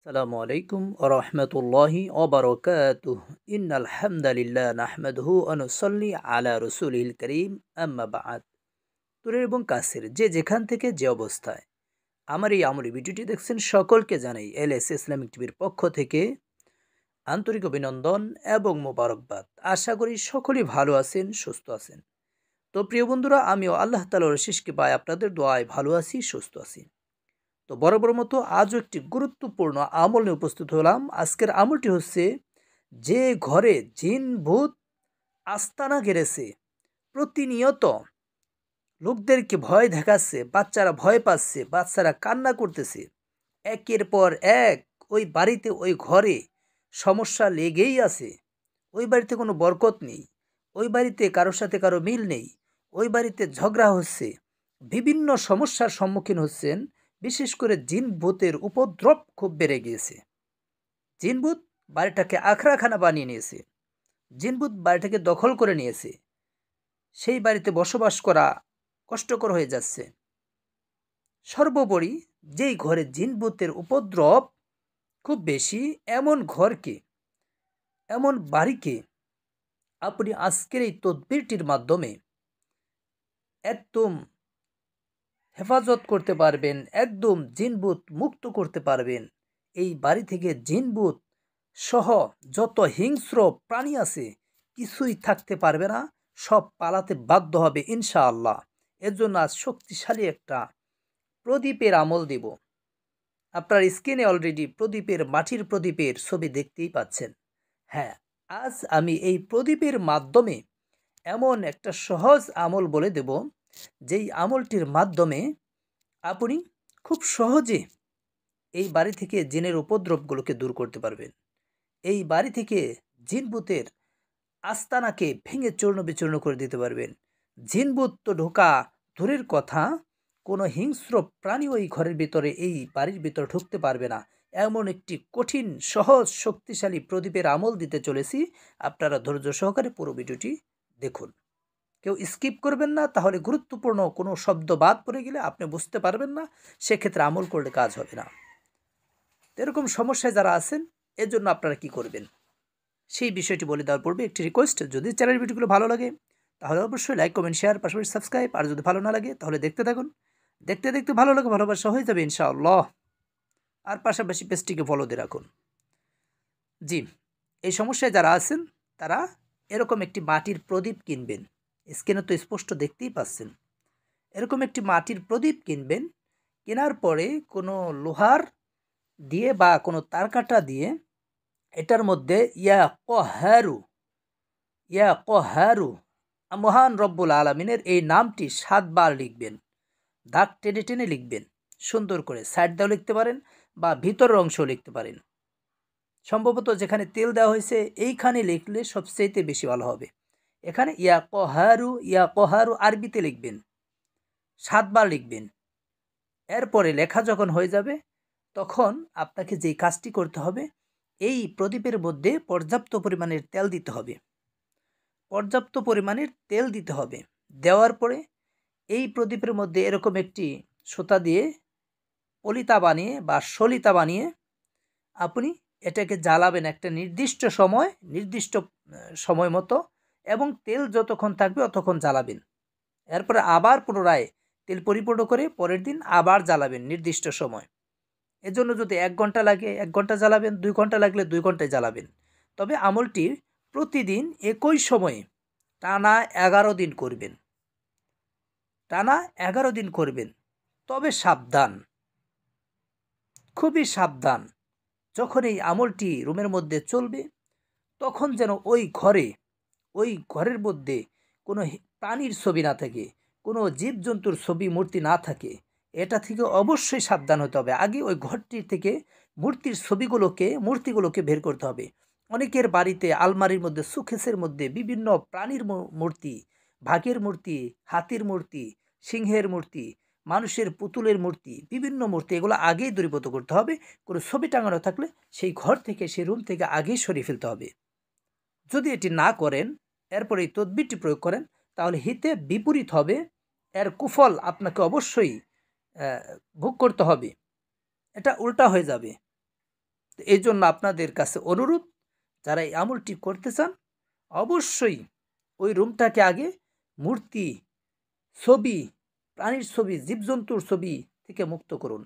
আসসালামু আলাইকুম ওয়া রাহমাতুল্লাহি ওয়া বারাকাতুহু ইন্নাল হামদালিল্লাহ নাহমাদুহু ওয়া নুসাল্লি আলা রাসূলিল কারীম আম্মা বা'দ। দূরের এবং কাছের যে যেখান থেকে যে অবস্থায় আমার এই আমরি ভিডিওটি দেখছেন সকলকে জানাই এলএস ইসলামিক টিভির পক্ষ থেকে আন্তরিক অভিনন্দন এবং মোবারকবাদ। আশা করি সকলেই ভালো আছেন, সুস্থ আছেন। তো প্রিয় বন্ধুরা, আমিও আল্লাহ তাআলার অশেষ কৃপায় আপনাদের দোয়ায় ভালো আছি, সুস্থ আছি। তো বরাবর মতো আজও একটি গুরুত্বপূর্ণ আমল নিয়ে উপস্থিত হলাম। আজকের আমলটি হচ্ছে, যে ঘরে জিন ভূত আস্তানা গেড়েছে, প্রতিনিয়ত লোকদেরকে ভয় দেখাচ্ছে, বাচ্চারা ভয় পাচ্ছে, বাচ্চারা কান্না করতেছে, একের পর এক ওই বাড়িতে ওই ঘরে সমস্যা লেগেই আছে। ওই বাড়িতে কোনো বরকত নেই, ওই বাড়িতে কারোর সাথে কারো মিল নেই, ওই বাড়িতে ঝগড়া হচ্ছে, বিভিন্ন সমস্যার সম্মুখীন হচ্ছেন। বিশেষ করে জিন ভূতের উপদ্রব খুব বেড়ে গিয়েছে। জিন ভূত বাড়িটাকে আখড়াখানা বানিয়ে নিয়েছে, জিন ভূত বাড়িটাকে দখল করে নিয়েছে, সেই বাড়িতে বসবাস করা কষ্টকর হয়ে যাচ্ছে। সর্বোপরি যেই ঘরে জিন ভূতের উপদ্রব খুব বেশি, এমন ঘরকে, এমন বাড়িকে আপনি আজকের এই তদবিরটির মাধ্যমে একদম হেফাজত করতে পারবেন, একদম জিনভূত মুক্ত করতে পারবেন। এই বাড়ি থেকে জিনভূত সহ যত হিংস্র প্রাণী আছে কিছুই থাকতে পারবে না, সব পালাতে বাধ্য হবে ইনশাআল্লাহ। এর জন্য আজ শক্তিশালী একটা প্রদীপের আমল দিব। আপনার স্ক্রিনে অলরেডি প্রদীপের, মাটির প্রদীপের ছবি দেখতেই পাচ্ছেন। হ্যাঁ, আজ আমি এই প্রদীপের মাধ্যমে এমন একটা সহজ আমল বলে দেব, যেই আমলটির মাধ্যমে আপনি খুব সহজে এই বাড়ি থেকে জিনের উপদ্রবগুলোকে দূর করতে পারবেন। এই বাড়ি থেকে জিনভূতের আস্তানাকে ভেঙে চূর্ণ বিচূর্ণ করে দিতে পারবেন। জিনভূত তো ঢোকা দূরের কথা, কোনো হিংস্র প্রাণী ওই ঘরের ভিতরে, এই বাড়ির ভিতরে ঢুকতে পারবে না। এমন একটি কঠিন, সহজ, শক্তিশালী প্রদীপের আমল দিতে চলেছি। আপনারা ধৈর্য সহকারে পুরো ভিডিওটি দেখুন, কেউ স্কিপ করবেন না, তাহলে গুরুত্বপূর্ণ কোনো শব্দ বাদ পড়ে গেলে আপনি বুঝতে পারবেন না, সেক্ষেত্রে আমল করলে কাজ হবে না। এরকম সমস্যায় যারা আছেন, এর জন্য আপনারা কি করবেন সেই বিষয়টি বলে দেওয়ার পূর্বে একটি রিকোয়েস্ট, যদি চ্যানেল ভিডিওগুলো ভালো লাগে তাহলে অবশ্যই লাইক, কমেন্ট, শেয়ার, পাশাপাশি সাবস্ক্রাইব। আর যদি ভালো না লাগে তাহলে দেখতে থাকুন, দেখতে দেখতে ভালো লাগে, ভালোবাসা হয়ে যাবে ইনশাআল্লাহ। আর পাশাপাশি পেজটিকে ফলো দিয়ে রাখুন। জি, এই সমস্যায় যারা আছেন তারা এরকম একটি মাটির প্রদীপ কিনবেন। স্ক্রিনে তো স্পষ্ট দেখতেই পাচ্ছেন। এরকম একটি মাটির প্রদীপ কিনবেন। কেনার পরে কোনো লোহার দিয়ে বা কোনো তারকাটা দিয়ে এটার মধ্যে ইয়া কহারু মহান রব্বুল আলমিনের এই নামটি 7 বার লিখবেন। দাগ টেনে টেনে লিখবেন, সুন্দর করে সাইড দাও লিখতে পারেন বা ভিতরের অংশ লিখতে পারেন। সম্ভবত যেখানে তেল দেওয়া হয়েছে এইখানে লিখলে সবচেয়ে বেশি ভালো হবে। এখানে ইয়া কহারু আরবিতে লিখবেন, 7 বার লিখবেন। এরপরে লেখা যখন হয়ে যাবে তখন আপনাকে যেই কাজটি করতে হবে, এই প্রদীপের মধ্যে পর্যাপ্ত পরিমাণের তেল দিতে হবে, পর্যাপ্ত পরিমাণের তেল দিতে হবে। দেওয়ার পরে এই প্রদীপের মধ্যে এরকম একটি সুতা দিয়ে পলিতা বানিয়ে বা সলিতা বানিয়ে আপনি এটাকে জ্বালাবেন একটা নির্দিষ্ট সময় মতো, এবং তেল যতক্ষণ থাকবে ততক্ষণ জ্বালাবেন। এরপরে আবার পুনরায় তেল পরিপূর্ণ করে পরের দিন আবার জ্বালাবেন নির্দিষ্ট সময়। এজন্য যদি 1 ঘন্টা লাগে 1 ঘন্টা জ্বালাবেন, 2 ঘন্টা লাগলে 2 ঘন্টায় জ্বালাবেন। তবে আমলটি প্রতিদিন একই সময়ে টানা 11 দিন করবেন, টানা 11 দিন করবেন। তবে সাবধান, খুবই সাবধান। যখন এই আমলটি রুমের মধ্যে চলবে তখন যেন ওই ঘরের মধ্যে কোনো প্রাণীর ছবি না থাকে, কোনো জীবজন্তুর ছবি মূর্তি না থাকে। এটা থেকে অবশ্যই সাবধান হতে হবে। আগে ওই ঘরটি থেকে মূর্তিগুলোকে বের করতে হবে। অনেকের বাড়িতে আলমারির মধ্যে, সুকেসের মধ্যে বিভিন্ন প্রাণীর মূর্তি, বাঘের মূর্তি, হাতির মূর্তি, সিংহের মূর্তি, মানুষের পুতুলের মূর্তি, বিভিন্ন মূর্তি, এগুলো আগেই দূরীভূত করতে হবে। কোনো ছবি টাঙানো থাকলে সেই ঘর থেকে, সেই রুম থেকে আগেই সরিয়ে ফেলতে হবে। যদি এটি না করেন, এরপরে এই তদবিরটি প্রয়োগ করেন, তাহলে হিতে বিপরীত হবে। এর কুফল আপনাকে অবশ্যই ভোগ করতে হবে, এটা উল্টা হয়ে যাবে। তো এই জন্য আপনাদের কাছে অনুরোধ, যারা এই আমলটি করতে চান অবশ্যই ওই রুমটাকে আগে মূর্তি, ছবি, প্রাণীর ছবি, জীবজন্তুর ছবি থেকে মুক্ত করুন।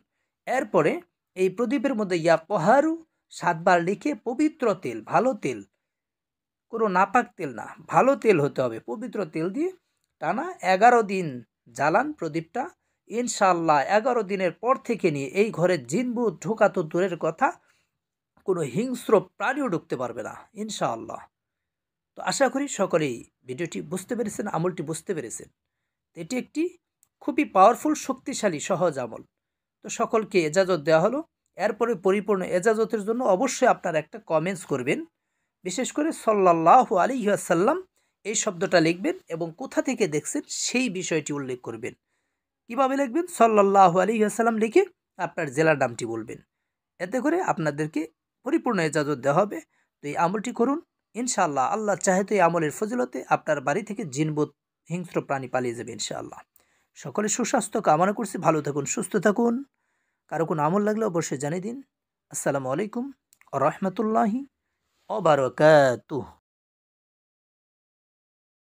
এরপরে এই প্রদীপের মধ্যে ইয়া কহারু 7 বার লিখে পবিত্র তেল, ভালো তেল, কোনো নাপাক তেল না, ভালো তেল হতে হবে, পবিত্র তেল দিয়ে টানা 11 দিন জ্বালান প্রদীপটা। ইনশাআল্লাহ 11 দিনের পর থেকে নিয়ে এই ঘরে জিনভূত ঢোকা তো দূরের কথা, কোনো হিংস্র প্রাণীও ঢুকতে পারবে না ইনশাআল্লাহ। তো আশা করি সকলেই ভিডিওটি বুঝতে পেরেছেন, আমলটি বুঝতে পেরেছেন। এটি একটি খুবই পাওয়ারফুল, শক্তিশালী, সহজ আমল। তো সকলকে এজাজত দেওয়া হলো। এরপরে পরিপূর্ণ এজাজতের জন্য অবশ্যই আপনারা একটা কমেন্টস করবেন, বিশেষ করে সাল্লাল্লাহু আলাইহি ওয়াসাল্লাম এই শব্দটা লিখবেন এবং কোথা থেকে দেখছেন সেই বিষয়টি উল্লেখ করবেন। কিভাবে লিখবেন? সাল্লাল্লাহু আলাইহি ওয়াসাল্লাম লিখে আপনার জেলার নামটি বলবেন। এতে করে আপনাদেরকে পরিপূর্ণ এজাজত দেওয়া হবে। তো এই আমলটি করুন ইনশাআল্লাহ। আল্লাহ চাহে তো এই আমলের ফজিলতে আপনার বাড়ি থেকে জিনভূত হিংস্র প্রাণী পালিয়ে যাবে ইনশাআল্লাহ। সকলে সুস্বাস্থ্য কামনা করছি, ভালো থাকুন, সুস্থ থাকুন। কারো কোনো আমল লাগলে অবশ্যই জানিয়ে দিন। আসসালামু আলাইকুম ওয়া রাহমাতুল্লাহি ওয়া বারাকাতুহু।